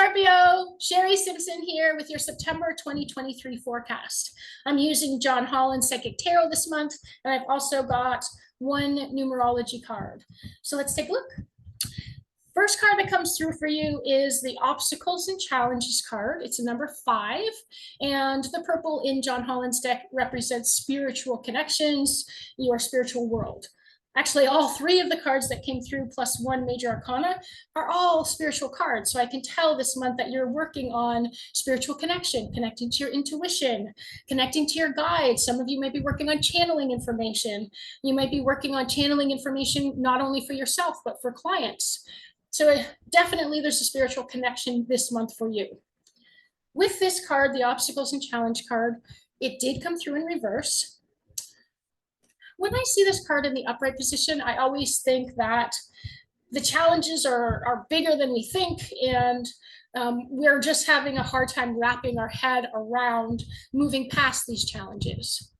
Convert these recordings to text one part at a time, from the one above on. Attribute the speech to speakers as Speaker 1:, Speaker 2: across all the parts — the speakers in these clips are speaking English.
Speaker 1: Scorpio, Sherry Simpson here with your September 2023 forecast. I'm using John Holland's Psychic Tarot this month, and I've also got one numerology card. So let's take a look. First card that comes through for you is the Obstacles and Challenges card. It's a number 5, and the purple in John Holland's deck represents spiritual connections, your spiritual world. Actually, all 3 of the cards that came through, plus 1 major arcana, are all spiritual cards. So I can tell this month that you're working on spiritual connection, connecting to your intuition, connecting to your guides. Some of you may be working on channeling information. You might be working on channeling information not only for yourself, but for clients. So definitely there's a spiritual connection this month for you. With this card, the Obstacles and Challenge card, it did come through in reverse. When I see this card in the upright position, I always think that the challenges are bigger than we think, and we're just having a hard time wrapping our head around moving past these challenges.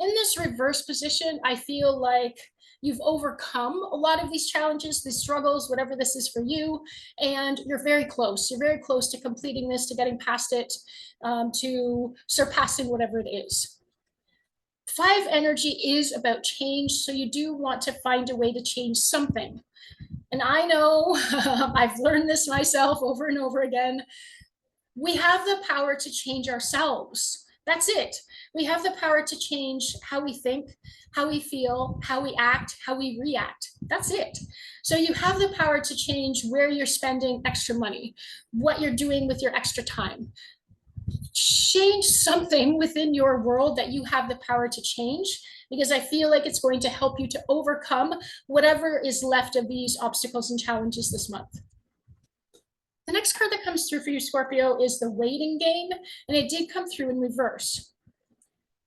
Speaker 1: In this reverse position, I feel like you've overcome a lot of these challenges, these struggles, whatever this is for you, and you're very close. You're very close to completing this, to getting past it, to surpassing whatever it is. 5 energy is about change, so you do want to find a way to change something. And I know I've learned this myself over and over again. We have the power to change ourselves. That's it. We have the power to change how we think, how we feel, how we act, how we react. That's it. So you have the power to change where you're spending extra money, what you're doing with your extra time. Change something within your world that you have the power to change, because I feel like it's going to help you to overcome whatever is left of these obstacles and challenges this month. The next card that comes through for you, Scorpio, is the Waiting Game, and it did come through in reverse.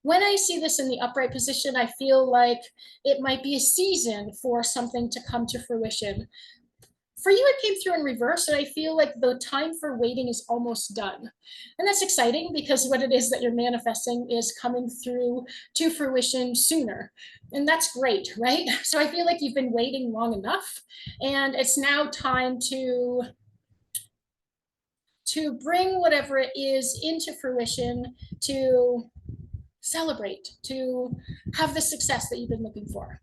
Speaker 1: When I see this in the upright position, I feel like it might be a season for something to come to fruition. For you, it came through in reverse, and I feel like the time for waiting is almost done. And that's exciting, because what it is that you're manifesting is coming through to fruition sooner. And that's great, right? So I feel like you've been waiting long enough, and it's now time to bring whatever it is into fruition, to celebrate, to have the success that you've been looking for.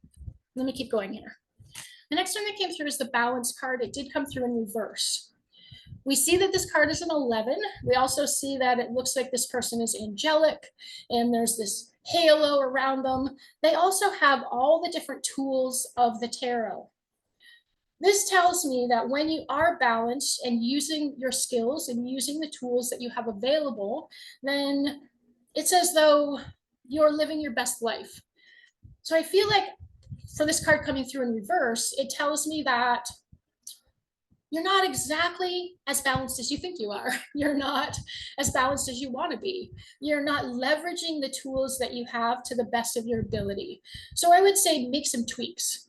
Speaker 1: Let me keep going here. The next one that came through is the Balance card. It did come through in reverse. We see that this card is an 11. We also see that it looks like this person is angelic, and there's this halo around them. They also have all the different tools of the tarot. This tells me that when you are balanced and using your skills and using the tools that you have available, then it's as though you're living your best life. So I feel like for this card coming through in reverse, it tells me that you're not exactly as balanced as you think you are. You're not as balanced as you want to be. You're not leveraging the tools that you have to the best of your ability. So I would say make some tweaks.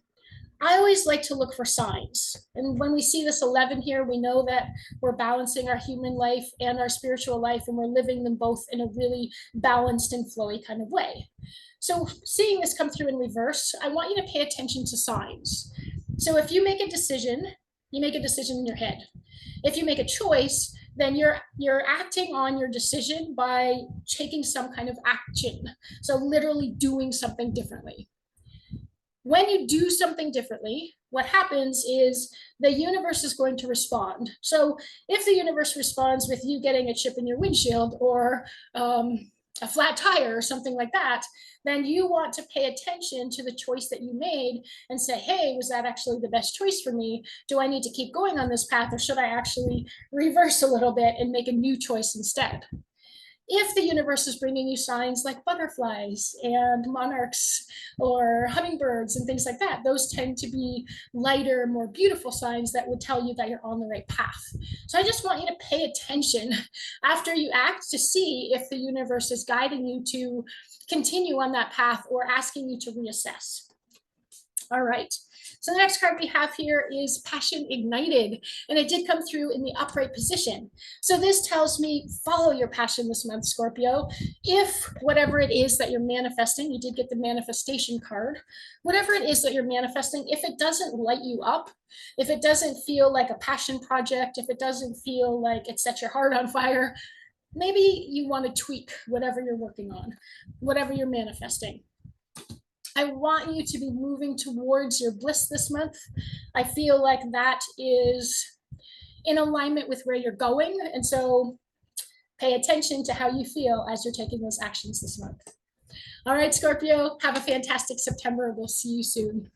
Speaker 1: I always like to look for signs. And when we see this 11 here, we know that we're balancing our human life and our spiritual life, and we're living them both in a really balanced and flowy kind of way. So seeing this come through in reverse, I want you to pay attention to signs. So if you make a decision, you make a decision in your head. If you make a choice, then you're acting on your decision by taking some kind of action. So literally doing something differently. When you do something differently, what happens is the universe is going to respond. So if the universe responds with you getting a chip in your windshield, or a flat tire or something like that, then you want to pay attention to the choice that you made and say, hey, was that actually the best choice for me? Do I need to keep going on this path, or should I actually reverse a little bit and make a new choice instead? If the universe is bringing you signs like butterflies and monarchs or hummingbirds and things like that, those tend to be lighter, more beautiful signs that would tell you that you're on the right path. So I just want you to pay attention after you act to see if the universe is guiding you to continue on that path or asking you to reassess. All right, So the next card we have here is Passion Ignited, and it did come through in the upright position. So this tells me follow your passion this month, Scorpio. If whatever it is that you're manifesting, you did get the manifestation card, whatever it is that you're manifesting, if it doesn't light you up, if it doesn't feel like a passion project, if it doesn't feel like it sets your heart on fire, maybe you want to tweak whatever you're working on, whatever you're manifesting. I want you to be moving towards your bliss this month. I feel like that is in alignment with where you're going. And so pay attention to how you feel as you're taking those actions this month. All right, Scorpio, have a fantastic September. We'll see you soon.